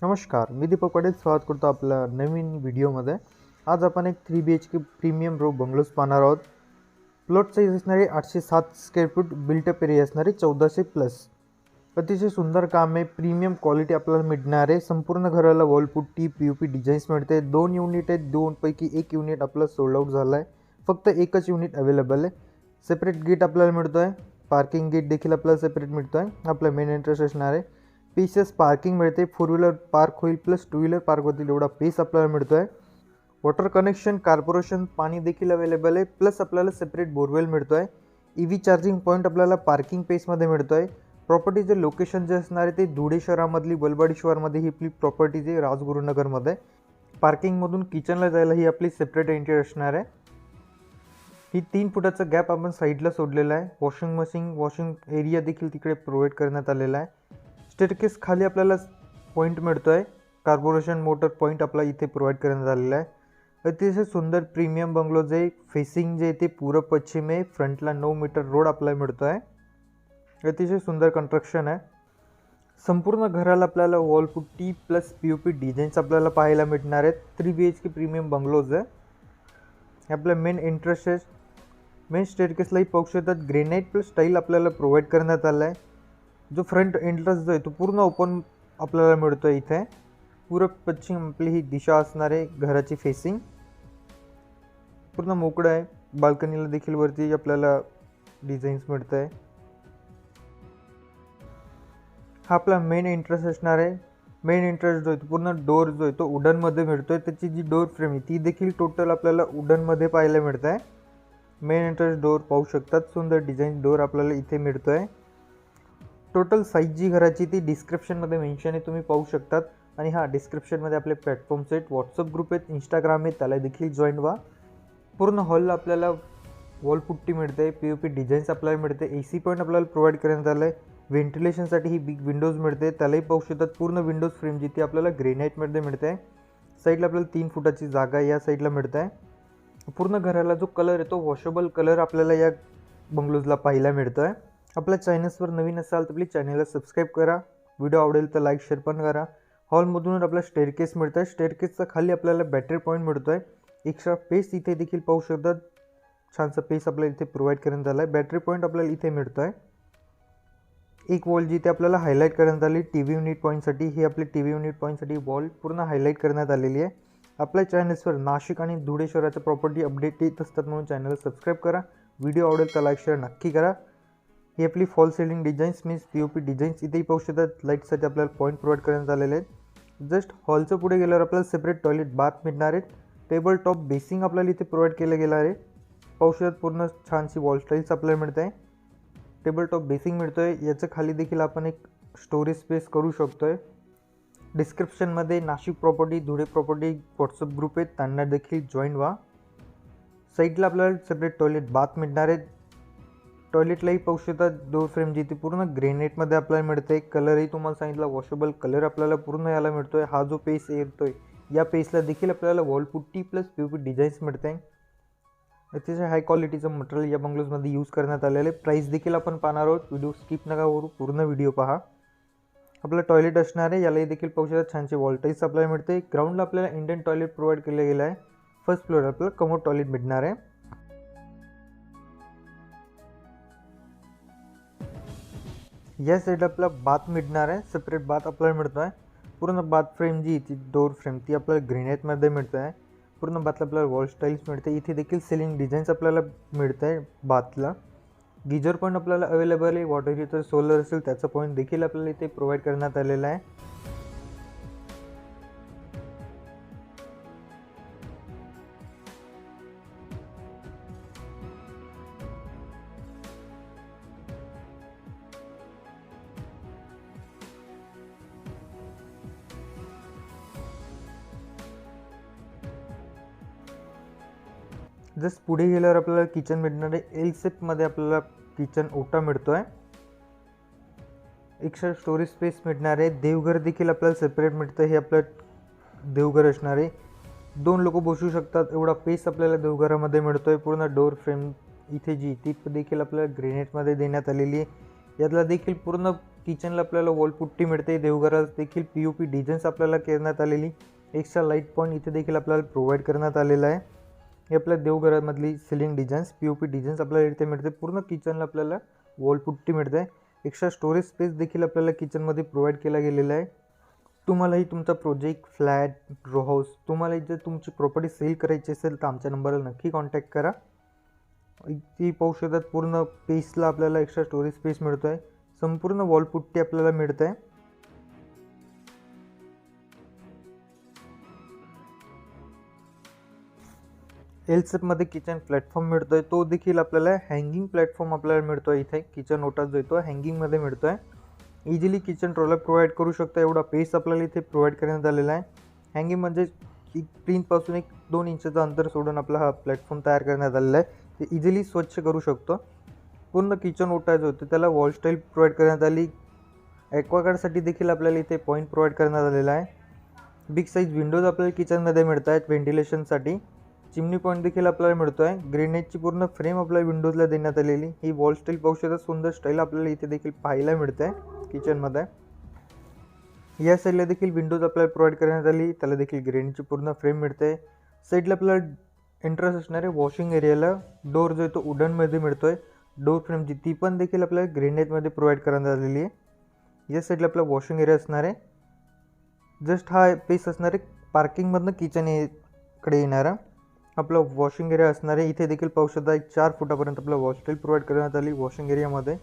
नमस्कार, मी दीपक पाटील स्वागत करतो आपल्या नवीन व्हिडिओमध्ये। आज आपण एक 3 BHK प्रीमियम रो बंगलोज पाहणार आहोत। प्लॉट साईज असणारे 807 स्क्वेअर फूट, बिल्टअप एरिया असणारे 1400 प्लस। अतिशय सुंदर काम आहे, प्रीमियम क्वालिटी आपल्याला मिळणार आहे। संपूर्ण घराला वॉल पुट्टी POP डिझाईन्स मिळते। 2 युनिट आहेत, 2 पैकी 1 युनिट आपला सोल्ड आउट झाला आहे। फक्त एकच युनिट अवेलेबल आहे। सेपरेट गेट आपल्याला मिळतो आहे, पार्किंग गेट देखील आपल्याला सेपरेट मिळतो आहे। आपला मेन एंट्रन्स असणार आहे, स्पेशियस पार्किंग मिळते, 4 व्हीलर पार्क होईल प्लस 2 व्हीलर पार्क होतील एवढा पेस आपल्याला मिळतो आहे। वॉटर कनेक्शन कॉर्पोरेशन पाणी देखील अवेलेबल आहे, प्लस आपल्याला सेपरेट बोरवेल मिळतो आहे। EV चार्जिंग पॉईंट आपल्याला पार्किंग पेसमध्ये मिळतो आहे। प्रॉपर्टीचे लोकेशन जे असणार आहे ते धुळे शहरामधली बलवाडी शिवारमध्ये ही आपली प्रॉपर्टी जे राजगुरुनगरमध्ये। पार्किंगमधून किचनला जायला ही आपली सेपरेट एंट्री असणार आहे। ही 3 फुटाचा गॅप आपण साईडला सोडलेला आहे। वॉशिंग एरिया देखील तिकडे प्रोव्हाइड करण्यात आलेला आहे। स्टेअरकेस खाली आपल्याला पॉईंट मिळतो आहे, कॉर्पोरेशन मोटर पॉईंट आपला इथे प्रोव्हाइड करण्यात आलेला आहे। अतिशय सुंदर प्रीमियम बंगलो जे फेसिंग जे ते पूर्व पश्चिम आहे, फ्रंटला 9 मीटर रोड आपल्याला मिळतो आहे। अतिशय सुंदर कंस्ट्रक्शन आहे। संपूर्ण घराला आपल्याला wall putty plus POP designs आपल्याला पाहायला मिळणार आहेत। 3 BHK प्रीमियम बंगलोज आहे। आपल्या मेन एंट्रन्स आहे, मेन स्टेअरकेसलाही पाहू शकतात ग्रेनाइट प्लस स्टाईल आपल्याला प्रोव्हाइड करण्यात आला आहे। जो फ्रंट एंट्रन्स जो आहे तो पूर्ण ओपन आपल्याला मिळतो आहे। इथे पूर्व पश्चिम आपली ही दिशा असणार आहे, घराची फेसिंग पूर्ण मोकळं आहे। बाल्कनीला देखील वरती आपल्याला डिझाईन्स मिळत आहे। हा आपला मेन एंट्रन्स असणार आहे। मेन एंट्रन्स जो आहे तो पूर्ण डोर जो आहे तो वुडनमध्ये मिळतो आहे। त्याची जी डोर फ्रेम आहे ती देखील टोटल आपल्याला वुडनमध्ये पाहायला मिळत आहे। मेन एंट्रन्स डोर पाहू शकतात, सुंदर डिझाईन डोर आपल्याला इथे मिळतो आहे। टोटल साईज जी घराची ती डिस्क्रिप्शनमध्ये मेन्शन आहे, तुम्ही पाहू शकतात। आणि हा डिस्क्रिप्शनमध्ये आपले प्लॅटफॉर्म्स आहेत, व्हॉट्सअप ग्रुप आहेत, इंस्टाग्राम आहे, त्याला देखील जॉईन व्हा। पूर्ण हॉलला आपल्याला वॉल पुट्टी मिळते, POP डिझाईन्स आपल्याला मिळते, AC पॉईंट आपल्याला प्रोव्हाइड करण्यात आलं आहे। व्हेंटिलेशनसाठी ही बिग विंडोज मिळते, त्यालाही पाहू शकतात। पूर्ण विंडोज फ्रेम जिथे आपल्याला ग्रेनाइटमध्ये मिळते आहे। साईडला आपल्याला 3 फुटाची जागा या साईडला मिळत आहे। पूर्ण घराला जो कलर आहे तो वॉशेबल कलर आपल्याला या बंगलोजला पाहायला मिळतो आहे। आपल्या चॅनल्सवर नवीन असाल तर प्लीज चॅनलला सबस्क्राईब करा। व्हिडिओ आवडेल तर लाईक शेअर पण करा। हॉलमधूनच आपला स्टेअरकेस मिळतं आहे, स्टेअरकेसचा खाली आपल्याला बॅटरी पॉईंट मिळतो आहे। एक्स्ट्रा पेस इथे देखील पाहू शकतात, छानसा पेस आपल्याला इथे प्रोव्हाइड करण्यात आला आहे। बॅटरी पॉईंट आपल्याला इथे मिळतो आहे। एक वॉल जिथे आपल्याला हायलाईट करण्यात आली TV युनिट पॉईंटसाठी, ही आपली TV युनिट पॉईंटसाठी वॉल पूर्ण हायलाईट करण्यात आलेली आहे। आपल्या चॅनल्सवर नाशिक आणि धुळे शहराच्या प्रॉपर्टी अपडेट येत असतात, म्हणून चॅनलला सबस्क्राईब करा। व्हिडिओ आवडेल तर लाईक शेअर नक्की करा। ही आपली fall ceiling designs means POP designs इथेही पाहू शकतात। लाईटसाठी आपल्याला पॉईंट प्रोव्हाइड करण्यात आलेले आहेत। जस्ट हॉलचं पुढे गेल्यावर आपल्याला सेपरेट टॉयलेट बाथ मिळणार आहेत। टेबल टॉप बेसिंग आपल्याला इथे प्रोव्हाइड केलं गेलं आहे। पाहू शकतात पूर्ण छानशी वॉल स्टाईल्स आपल्याला मिळत आहे। टेबल टॉप बेसिंग मिळतो आहे, याच्या खाली देखील आपण एक स्टोरेज स्पेस करू शकतो आहे। डिस्क्रिप्शनमध्ये Nashik property, Dhule property WhatsApp group आहेत, त्यांना देखील जॉईन व्हा। साईडला आपल्याला सेपरेट टॉयलेट बाथ मिळणार आहेत। टॉयलेटलाही पाहू शकतात डोर फ्रेम जिथे पूर्ण ग्रेनाइटमध्ये आपल्याला मिळते। कलरही तुम्हाला सांगितलं वॉशेबल कलर आपल्याला पूर्ण याला मिळतो आहे। हा जो पेस येतोय या पेसला देखील आपल्याला wall putty plus POP designs मिळते आहे। अतिशय हाय क्वालिटीचं मटेरियल या बंगलोजमध्ये यूज करण्यात आलेलं आहे। प्राईस देखील आपण पाहणार आहोत, व्हिडिओ स्किप नका करू, पूर्ण व्हिडिओ पहा। आपलं टॉयलेट असणार आहे, यालाही देखील पाहू शकतात छानसे वॉल टाईल्स आपल्याला मिळते। ग्राउंडला आपल्याला इंडियन टॉयलेट प्रोव्हाइड केलं गेलं आहे। फर्स्ट फ्लोअर आपल्याला कमोड टॉयलेट मिळणार आहे। या साईडला आपला बाथ मिळणार आहे, सेपरेट बाथ आपल्याला मिळतो आहे। पूर्ण बाथ फ्रेम जी ती डोर फ्रेम ती आपल्याला ग्रेनाइटमध्ये मिळतं आहे। पूर्ण बाथला आपल्याला वॉल स्टाईल्स मिळते। इथे देखील सिलिंग डिझाईन्स आपल्याला मिळतं आहे। बाथला गिजर पॉईंट आपल्याला अवेलेबल आहे। वॉटर हीटर सोलर असेल त्याचा पॉईंट देखील आपल्याला इथे प्रोव्हाइड करण्यात आलेला आहे। जस्ट पुढे गेल्यावर आपल्याला किचन मिळणार आहे। L शेपमध्ये आपल्याला किचन ओटा मिळतो आहे। एक्स्ट्रा स्टोरेज स्पेस मिळणार आहे। देवघर देखील आपल्याला सेपरेट मिळतं, हे आपलं देवघर असणार आहे। 2 लोक बसू शकतात एवढा पेस आपल्याला देवघरामध्ये मिळतो आहे। पूर्ण डोर फ्रेम इथे जी ती देखील आपल्याला ग्रेनाइटमध्ये देण्यात आलेली आहे। यातला देखील पूर्ण किचनला आपल्याला वॉलपुट्टी मिळते. देवघरात देखील POP डिझाईन्स आपल्याला करण्यात आलेली. एक्स्ट्रा लाईट पॉईंट इथे देखील आपल्याला प्रोव्हाइड करण्यात आलेला आहे. हे आपल्या देवघरामधली सिलिंग डिझाईन्स POP डिझाईन्स आपल्याला इथे मिळते. पूर्ण किचनला आपल्याला वॉलपुट्टी मिळते. एक्स्ट्रा स्टोरेज स्पेस देखील आपल्याला किचनमध्ये प्रोव्हाइड केला गेलेला आहे. तुम्हालाही तुमचा प्रोजेक्ट, फ्लॅट, रो हाऊस, तुम्हाला जर तुमची प्रॉपर्टी सेल करायची असेल तर आमच्या नंबरला नक्की कॉन्टॅक्ट करा. ती पाहू शकतात पूर्ण पेसला आपल्याला एक्स्ट्रा स्टोरेज स्पेस मिळतो आहे. संपूर्ण वॉलपुट्टी आपल्याला मिळत आहे. एलसेपमध्ये किचन प्लॅटफॉर्म मिळतो आहे. तो देखील आपल्याला हँगिंग प्लॅटफॉर्म आपल्याला मिळतो आहे. इथे किचन ओटा जो येतो हँगिंगमध्ये मिळतो आहे. इझिली किचन ट्रॉलर प्रोव्हाइड करू शकता एवढा पेस आपल्याला इथे प्रोव्हाइड करण्यात आलेला आहे. हँगिंग म्हणजे प्रिंटपासून 1-2 इंचचं अंतर सोडून आपला हा प्लॅटफॉर्म तयार करण्यात आलेला आहे. ते इझिली स्वच्छ करू शकतो. पूर्ण किचन ओटा जो होतो त्याला वॉल स्टाईल प्रोव्हाइड करण्यात आली. ॲक्वागार्डसाठी देखील आपल्याला इथे पॉईंट प्रोव्हाइड करण्यात आलेला आहे. बिग साईज विंडोज आपल्याला किचनमध्ये मिळत आहेत व्हेंटिलेशनसाठी. चिमनी पॉईंट देखील आपल्याला मिळतो आहे. ग्रेनाइटची पूर्ण फ्रेम आपल्या विंडोजला देण्यात आलेली. ही वॉल स्टाईल पाहू शकता, सुंदर स्टाईल आपल्याला इथे देखील पाहायला मिळते आहे किचनमध्ये. या साईडला देखील विंडोज आपल्याला प्रोव्हाइड करण्यात आली. त्याला देखील ग्रेनाइटची पूर्ण फ्रेम मिळते. साईडला आपल्याला एंट्रन्स असणारे वॉशिंग एरियाला डोर जो आहे तो वुडनमध्ये मिळतो आहे. डोर फ्रेमची ती पण देखील आपल्याला ग्रेनाइटमध्ये प्रोव्हाइड करण्यात आलेली आहे. या साईडला आपला वॉशिंग एरिया असणार आहे. जस्ट हा पेस असणार आहे पार्किंगमधनं किचनकडे येणारा आपला वॉशिंग एरिया असणार आहे. इथे देखील पाहू शकता 4 फुटापर्यंत आपला वॉश स्टाईल प्रोव्हाइड करण्यात आली वॉशिंग एरियामध्ये.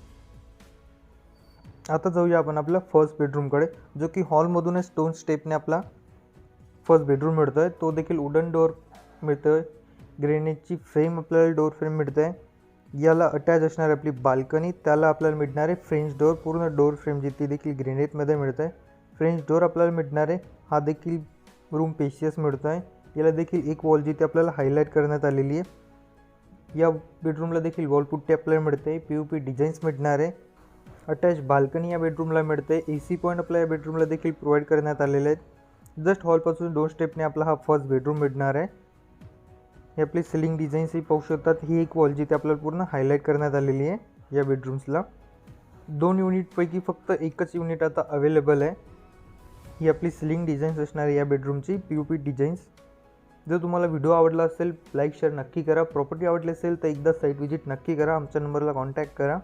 आता जाऊया आपण आपल्या फर्स्ट बेडरूमकडे, जो की हॉलमधूनच स्टोन स्टेपने आपला फर्स्ट बेडरूम मिळतो आहे. तो देखील वुडन डोअर मिळतो आहे. ग्रेनाइटची फ्रेम आपल्याला डोअर फ्रेम मिळते आहे. याला अटॅच असणारी आपली बाल्कनी, त्याला आपल्याला मिळणारे फ्रेंच डोअर, पूर्ण डोअर फ्रेम जी ती देखील ग्रेनाइटमध्ये मिळतं आहे. फ्रेंच डोअर आपल्याला मिळणार आहे. हा देखील रूम पेशियस मिळतो आहे. याला देखील एक वॉल जी ती आपल्याला हायलाईट करण्यात आलेली आहे. या बेडरूमला देखील वॉलपुट्टी आपल्याला मिळते. POP डिझाईन्स मिळणार आहे. अटॅच बाल्कनी या बेडरूमला मिळते. AC पॉईंट आपल्या या बेडरूमला देखील प्रोव्हाइड करण्यात आलेले आहेत. जस्ट हॉलपासून 2 स्टेपने आपला हा फर्स्ट बेडरूम मिळणार आहे. ही आपली सिलिंग डिझाईन्स ही पाहू शकतात. ही एक वॉल जी ती आपल्याला पूर्ण हायलाईट करण्यात आलेली आहे या बेडरूम्सला. 2 युनिटपैकी फक्त एकच युनिट आता अवेलेबल आहे. ही आपली सिलिंग डिझाईन्स असणार आहे या बेडरूमची POP डिझाईन्स. जर तुम्हाला व्हिडिओ आवडला असेल लाईक शेअर नक्की करा. प्रॉपर्टी आवडली असेल तर एकदा साईट व्हिजिट नक्की करा. आमच्या नंबरला कॉन्टॅक्ट करा.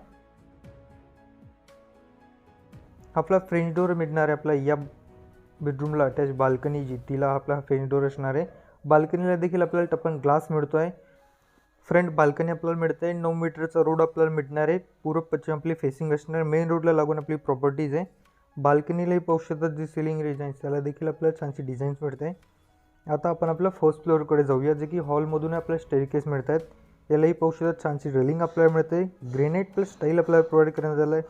आपला फ्रेंच डोअर मिळणार आहे आपला या बेडरूमला. अटॅच बाल्कनी जी तिला आपला फ्रेंच डोअर असणार आहे. बाल्कनीला देखील आपल्याला टपन ग्लास मिळतो आहे. फ्रंट बाल्कनी आपल्याला मिळते आहे. 9 मीटरचा रोड आपल्याला मिळणार आहे. पूर्व पश्चिम आपली फेसिंग असणार आहे. मेन रोडला लागून आपली प्रॉपर्टीज आहे. बाल्कनीलाही पाहू शकतात जी सिलिंग डिझाईन्स त्याला देखील आपल्याला छानशी डिझाईन्स मिळते. आता आपण आपल्या फर्स्ट फ्लोअरकडे जाऊया, जे की हॉलमधून आपल्याला स्टेअरकेस मिळत आहेत. यालाही पाहू शकतात छानशी रेलिंग आपल्याला मिळते. ग्रेनाइट प्लस स्टाईल आपल्याला प्रोव्हाइड करण्यात आला आहे.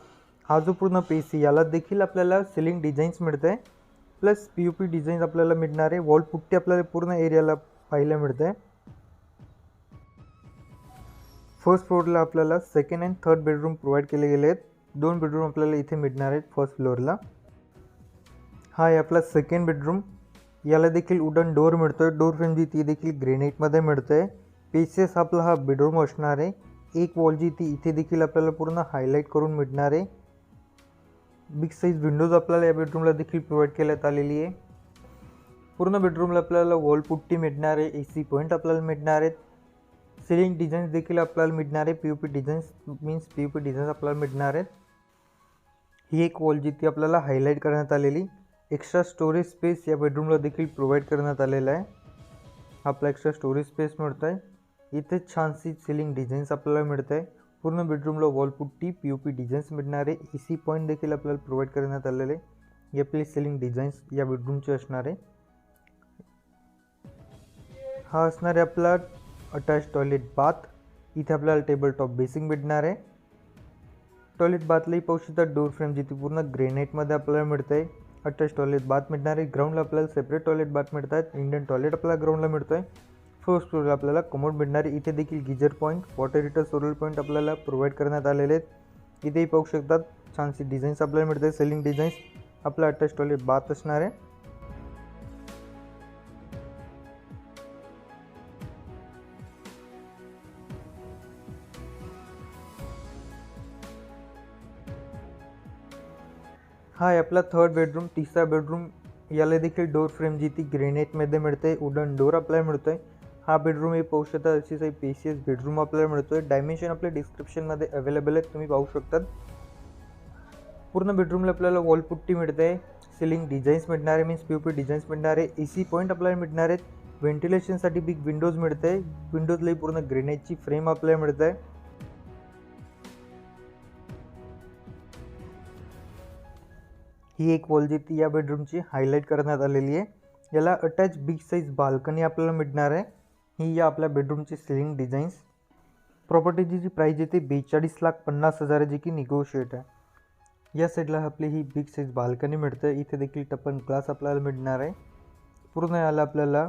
हा जो पूर्ण पेस आहे याला देखील आपल्याला सिलिंग डिझाईन्स मिळते आहे. प्लस POP डिझाईन्स आपल्याला मिळणार आहे. वॉलपुट्टी आपल्याला पूर्ण एरियाला पाहायला मिळते आहे. फर्स्ट फ्लोअरला आपल्याला second and third bedroom provide केले गेले आहेत. 2 बेडरूम आपल्याला इथे मिळणार आहेत फर्स्ट फ्लोअरला. हा आहे आपला सेकंड बेडरूम. याला देखील वुडन डोअर मिळतो आहे. डोअर फ्रेम जी ती देखील ग्रेनाइटमध्ये मिळतं आहे. पेसियस आपला हा बेडरूम असणार आहे. एक वॉल जी ती इथे देखील आपल्याला पूर्ण हायलाईट करून मिळणार आहे. बिग साईज विंडोज आपल्याला या बेडरूमला देखील प्रोव्हाइड करण्यात आलेली आहे. पूर्ण बेडरूमला आपल्याला वॉलपुट्टी मिळणार आहे. AC पॉईंट आपल्याला मिळणार आहेत. सिलिंग डिझाईन्स देखील आपल्याला मिळणार आहे. POP designs means POP designs आपल्याला मिळणार आहेत. ही एक वॉल जी ती आपल्याला हायलाईट करण्यात आलेली. एक्स्ट्रा स्टोरेज स्पेस या बेडरूमला देखील प्रोव्हाइड करण्यात आलेला आहे. आपला एक्स्ट्रा स्टोरेज स्पेस मिळतो आहे. इथे छानशी सिलिंग डिझाईन्स आपल्याला मिळत आहे. पूर्ण बेडरूमला वॉलपुट्टी POP डिझाईन्स मिळणार आहे. AC पॉईंट देखील आपल्याला प्रोव्हाइड करण्यात आलेले. ही आपली सिलिंग डिझाईन्स या बेडरूमची असणार आहे. हा असणार आहे आपला अटॅच टॉयलेट बाथ. इथे आपल्याला टेबल टॉप बेसिंग मिळणार आहे. टॉयलेट बाथलाही पाहू शकता डोअर फ्रेम जिथे पूर्ण ग्रेनाइटमध्ये आपल्याला मिळतं आहे. अटॅच टॉयलेट बाथ मिळणार आहे. ग्राउंडला आपल्याला सेपरेट टॉयलेट बाथ मिळत आहेत. इंडियन टॉयलेट आपल्याला ग्राउंडला मिळतो आहे. फर्स्ट फ्लोअरला आपल्याला कमोड मिळणार आहे. इथे देखील geyser point, water heater, storage point आपल्याला प्रोव्हाइड करण्यात आलेले आहेत. इथेही पाहू शकतात छानशी डिझाईन्स आपल्याला मिळते. सेलिंग डिझाईन्स आपला अटॅच टॉयलेट बाथ असणार आहे. हा आहे आपला थर्ड बेडरूम. तिसरा बेडरूम याला देखील डोर फ्रेम जी ती ग्रेनाइटमध्ये मिळते. वुडन डोर आपल्याला मिळतो आहे. हा बेडरूम हे पाहू शकता अशीच एक स्पेशियस बेडरूम आपल्याला मिळतो आहे. डायमेन्शन आपल्या डिस्क्रिप्शनमध्ये अवेलेबल आहेत, तुम्ही पाहू शकतात. पूर्ण बेडरूमला आपल्याला वॉलपुट्टी मिळते आहे. सिलिंग डिझाईन्स मिळणार आहे, मीन्स पी डिझाईन्स मिळणार आहे. AC पॉईंट आपल्याला मिळणार आहेत. व्हेंटिलेशनसाठी बिग विंडोज मिळते आहे. विंडोजलाही पूर्ण ग्रेनाइटची फ्रेम आपल्याला मिळत आहे. ही एक वॉल जी ती या बेडरूमची हायलाईट करण्यात आलेली आहे. याला अटॅच बिग साईज बाल्कनी आपल्याला मिळणार आहे. ही या आपल्या बेडरूमची सिलिंग डिझाईन्स. प्रॉपर्टीची जी प्राईज आहे ती 42,50,000 जी की निगोशिएट आहे. या साईडला आपली ही बिग साईज बाल्कनी मिळते. इथे देखील टपन ग्लास आपल्याला मिळणार आहे. पूर्ण याला आपल्याला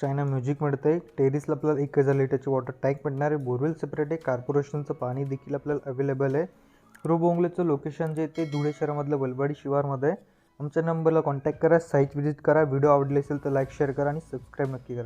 चायना म्युझिक मिळतं आहे. टेरिसला आपल्याला 1000 लिटरची वॉटर टँक मिळणार आहे. बोरवेल सेपरेट आहे. कॉर्पोरेशनचं पाणी देखील आपल्याला अवेलेबल आहे. रोबोंगलेचं लोकेशन जे ते धुळे शहरामधलं वलवाडी शिवारमध्ये आहे. आमच्या नंबरला कॉन्टॅक्ट करा, साईट व्हिजिट करा. व्हिडिओ आवडले असेल तर लाईक शेअर करा आणि सबस्क्राईब नक्की करा.